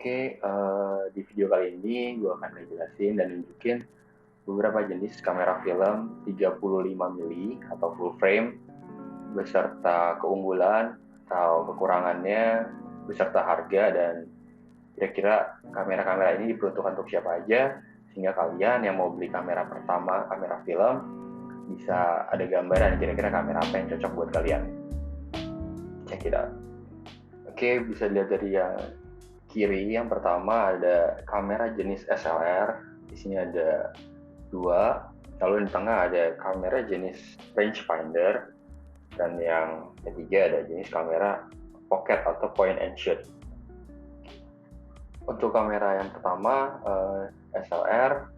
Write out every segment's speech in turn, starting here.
Di video kali ini gue akan ngejelasin dan nunjukin beberapa jenis kamera film 35 mili atau full frame beserta keunggulan atau kekurangannya, beserta harga dan kira-kira kamera-kamera ini diperuntukkan untuk siapa aja, sehingga kalian yang mau beli kamera pertama, kamera film, bisa ada gambaran kira-kira kamera apa yang cocok buat kalian. Check it out. Bisa dilihat dari yang kiri. Yang pertama ada kamera jenis SLR. Di sini ada 2. Lalu di tengah ada kamera jenis rangefinder, dan yang ketiga ada jenis kamera pocket atau point and shoot. Untuk kamera yang pertama SLR,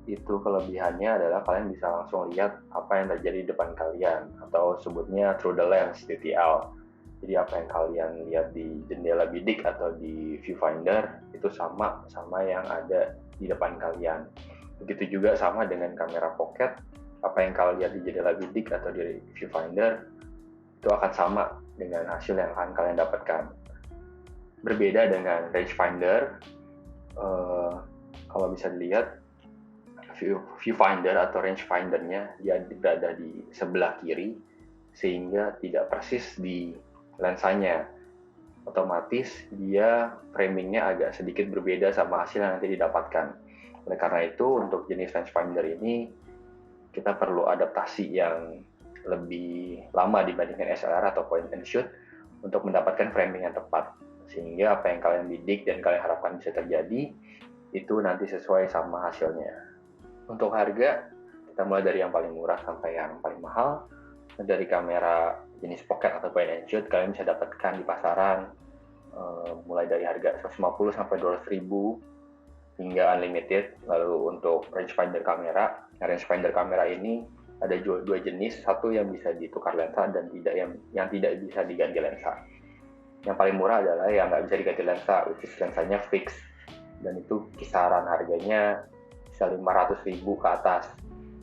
itu kelebihannya adalah kalian bisa langsung lihat apa yang terjadi di depan kalian, atau sebutnya through the lens, TTL. Jadi apa yang kalian lihat di jendela bidik atau di viewfinder itu sama yang ada di depan kalian. Begitu juga sama dengan kamera pocket, apa yang kalian lihat di jendela bidik atau di viewfinder itu akan sama dengan hasil yang akan kalian dapatkan. Berbeda dengan rangefinder, kalau bisa dilihat viewfinder atau rangefindernya dia berada di sebelah kiri, sehingga tidak persis di lensanya. Otomatis dia framingnya agak sedikit berbeda sama hasil yang nanti didapatkan. Oleh karena itu, untuk jenis rangefinder ini kita perlu adaptasi yang lebih lama dibandingkan SLR atau point and shoot untuk mendapatkan framing yang tepat, sehingga apa yang kalian bidik dan kalian harapkan bisa terjadi itu nanti sesuai sama hasilnya. Untuk harga, kita mulai dari yang paling murah sampai yang paling mahal. Dari kamera jenis pocket atau point and shoot kalian bisa dapatkan di pasaran mulai dari harga 150 sampai 200 ribu hingga unlimited. Lalu untuk rangefinder kamera ini ada dua jenis, satu yang bisa ditukar lensa dan yang tidak bisa diganti lensa. Yang paling murah adalah yang nggak bisa diganti lensa, which is lensanya fix, dan itu kisaran harganya bisa 500 ribu ke atas.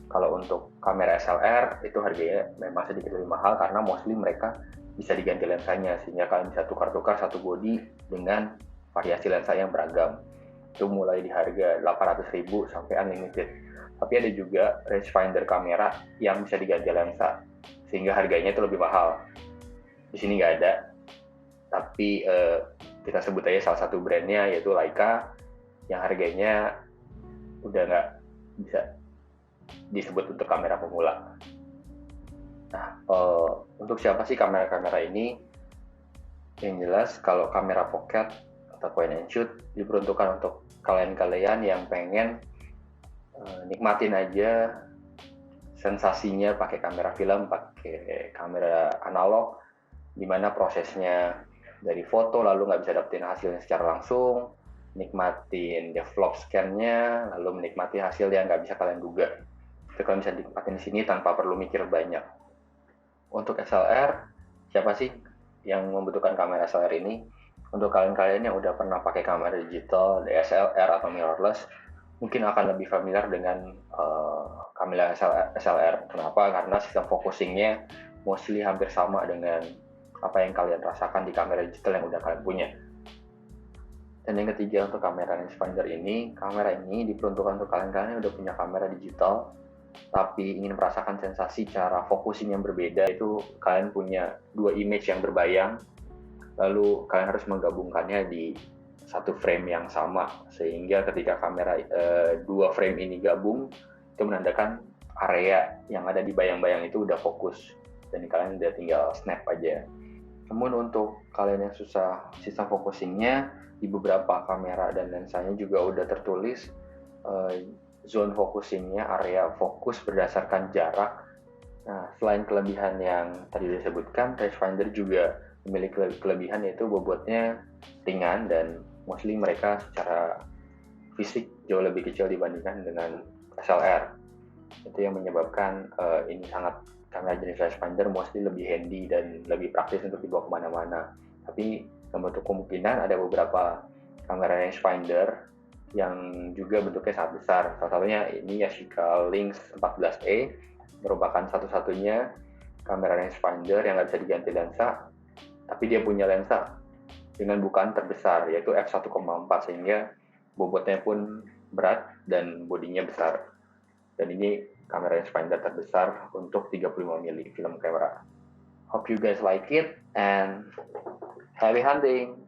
Kalau untuk kamera SLR itu harganya memang sedikit lebih mahal karena mostly mereka bisa diganti lensanya, sehingga kalian bisa tukar-tukar satu body dengan variasi lensa yang beragam. Itu mulai di harga 800 ribu sampai unlimited. Tapi ada juga rangefinder kamera yang bisa diganti lensa, sehingga harganya itu lebih mahal. Di sini nggak ada, tapi kita sebut aja salah satu brandnya, yaitu Leica, yang harganya udah nggak bisa disebut untuk kamera pemula. Nah, untuk siapa sih kamera-kamera ini? Yang jelas kalau kamera pocket atau point and shoot diperuntukkan untuk kalian-kalian yang pengen nikmatin aja sensasinya pakai kamera film, pakai kamera analog, dimana prosesnya dari foto lalu nggak bisa dapetin hasilnya secara langsung, nikmatin develop scan-nya, lalu menikmati hasil yang nggak bisa kalian duga. Itu kalian bisa nikmatin di sini tanpa perlu mikir banyak. Untuk SLR, siapa sih yang membutuhkan kamera SLR ini? Untuk kalian-kalian yang udah pernah pakai kamera digital, DSLR atau mirrorless, mungkin akan lebih familiar dengan kamera SLR. Kenapa? Karena sistem focusingnya mostly hampir sama dengan apa yang kalian rasakan di kamera digital yang udah kalian punya. Dan yang ketiga, untuk kamera rangefinder ini, kamera ini diperuntukkan untuk kalian-kalian yang udah punya kamera digital tapi ingin merasakan sensasi cara focusing yang berbeda. Itu kalian punya dua image yang berbayang, lalu kalian harus menggabungkannya di satu frame yang sama, sehingga ketika kamera dua frame ini gabung, itu menandakan area yang ada di bayang-bayang itu udah fokus dan kalian udah tinggal snap aja. Namun untuk kalian yang susah sistem focusingnya, di beberapa kamera dan lensanya juga udah tertulis zone focusingnya, area fokus berdasarkan jarak. Nah, selain kelebihan yang tadi disebutkan, rangefinder juga memiliki kelebihan, yaitu bobotnya ringan dan mostly mereka secara fisik jauh lebih kecil dibandingkan dengan SLR. Itu yang menyebabkan ini kamera jenis rangefinder mostly lebih handy dan lebih praktis untuk dibawa kemana-mana. Tapi untuk kemungkinan ada beberapa kamera rangefinder yang juga bentuknya sangat besar. Salah satunya ini Yashica Lynx 14E, merupakan satu-satunya kamera rangefinder yang nggak bisa diganti lensa, tapi dia punya lensa dengan bukaan terbesar yaitu f1,4 sehingga bobotnya pun berat dan bodinya besar. Dan ini kamera rangefinder terbesar untuk 35 mm film kamera. Hope you guys like it and happy hunting.